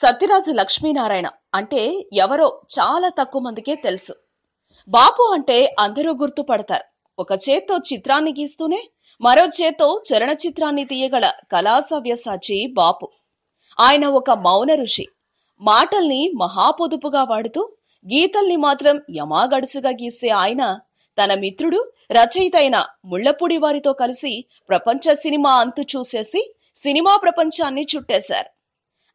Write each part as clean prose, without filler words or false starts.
సత్యరాజు లక్ష్మీనారాయణ అంటే ఎవరో చాలా తక్కువ మందికే తెలుసు. బాపు అంటే అందరూ గుర్తుపడతారు. ఒక చేత్తో చిత్రాన్ని గీస్తూనే మరో చేత్తో చలనచిత్రాన్ని తీయగల కళాసవ్యసాచి బాపు. ఆయన ఒక మౌన ఋషి. మాటల్ని మహాపొదుపుగా వాడుతూ గీతల్ని మాత్రం యమాగడుసుగా గీసే ఆయన తన మిత్రుడు రచయిత అయిన ముళ్లపూడి వారితో కలిసి ప్రపంచ సినిమా అంతు చూసేసి సినిమా ప్రపంచాన్ని చుట్టేశారు.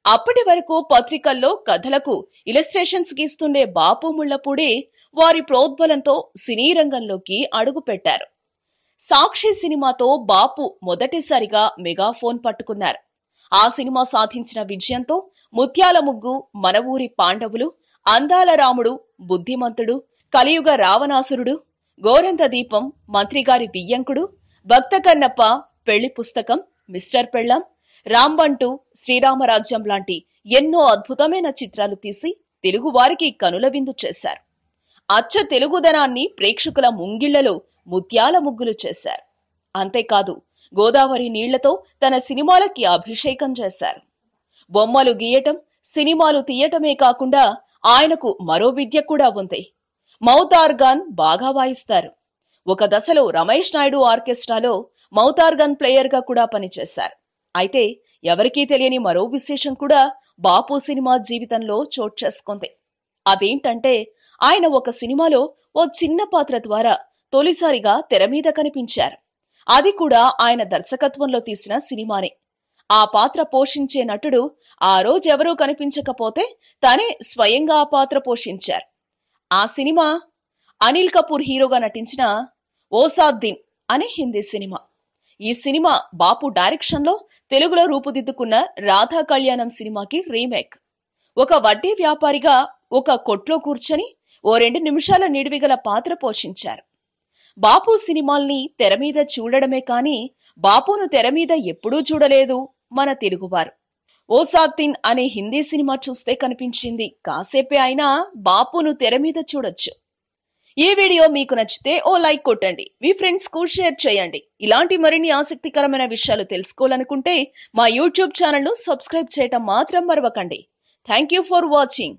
అప్పటి వరకు పత్రికల్లో కథలకు ఇలస్ట్రేషన్స్ గీస్తుండే బాపు ముళ్లపూడి వారి ప్రోద్బలంతో సినీ రంగంలోకి అడుగుపెట్టారు. సాక్షి సినిమాతో బాపు మొదటిసారిగా మెగాఫోన్ పట్టుకున్నారు. ఆ సినిమా సాధించిన విజయంతో ముత్యాల ముగ్గు, మన ఊరి పాండవులు, అందాల రాముడు, బుద్ధిమంతుడు, కలియుగ రావణాసురుడు, గోరంత దీపం, మంత్రిగారి బియ్యంకుడు, భక్త కన్నప్ప, పెళ్లి పుస్తకం, మిస్టర్ పెళ్ళాం, రాంబంటూ, శ్రీరామరాజ్యం లాంటి ఎన్నో అద్భుతమైన చిత్రాలు తీసి తెలుగువారికి కనుల విందు చేశారు. అచ్చ తెలుగుదనాన్ని ప్రేక్షకుల ముంగిళ్లలో ముత్యాల ముగ్గులు చేశారు. అంతేకాదు, గోదావరి నీళ్లతో తన సినిమాలకి అభిషేకం చేశారు. బొమ్మలు గీయటం, సినిమాలు తీయటమే కాకుండా ఆయనకు మరో విద్య కూడా ఉంది. మౌత్ ఆర్గాన్ బాగా వాయిస్తారు. ఒక దశలో రమేష్ నాయుడు ఆర్కెస్ట్రాలో మౌత్ ఆర్గాన్ ప్లేయర్ గా కూడా పనిచేశారు. అయితే ఎవరికీ తెలియని మరో విశేషం కూడా బాపు సినిమా జీవితంలో చోటు చేసుకుంది. అదేంటంటే, ఆయన ఒక సినిమాలో ఓ చిన్న పాత్ర ద్వారా తొలిసారిగా తెర మీద కనిపించారు. అది కూడా ఆయన దర్శకత్వంలో తీసిన సినిమానే. ఆ పాత్ర పోషించే నటుడు ఆ రోజెవరూ కనిపించకపోతే తనే స్వయంగా ఆ పాత్ర పోషించారు. ఆ సినిమా అనిల్ కపూర్ హీరోగా నటించిన ఓ సాత్ దిన్ అనే హిందీ సినిమా. ఈ సినిమా బాపు డైరెక్షన్ లో తెలుగులో రూపుదిద్దుకున్న రాధా కళ్యాణం సినిమాకి రీమేక్. ఒక వడ్డీ వ్యాపారిగా ఒక కొట్లో కూర్చొని ఓ 2 నిమిషాల నిడివిగల పాత్ర పోషించారు. బాపు సినిమాల్ని తెర మీద చూడడమే కాని బాపును తెర మీద ఎప్పుడూ చూడలేదు మన తెలుగువారు. ఓ సాత్ దిన్ అనే హిందీ సినిమా చూస్తే కనిపించింది కాసేపే అయినా బాపును తెర మీద చూడొచ్చు. ఈ వీడియో మీకు నచ్చితే ఓ లైక్ కొట్టండి, మీ ఫ్రెండ్స్ కు షేర్ చేయండి. ఇలాంటి మరిన్ని ఆసక్తికరమైన విషయాలు తెలుసుకోవాలనుకుంటే మా యూట్యూబ్ ఛానల్ ను సబ్స్క్రైబ్ చేయటం మాత్రం మరవకండి. Thank you for watching.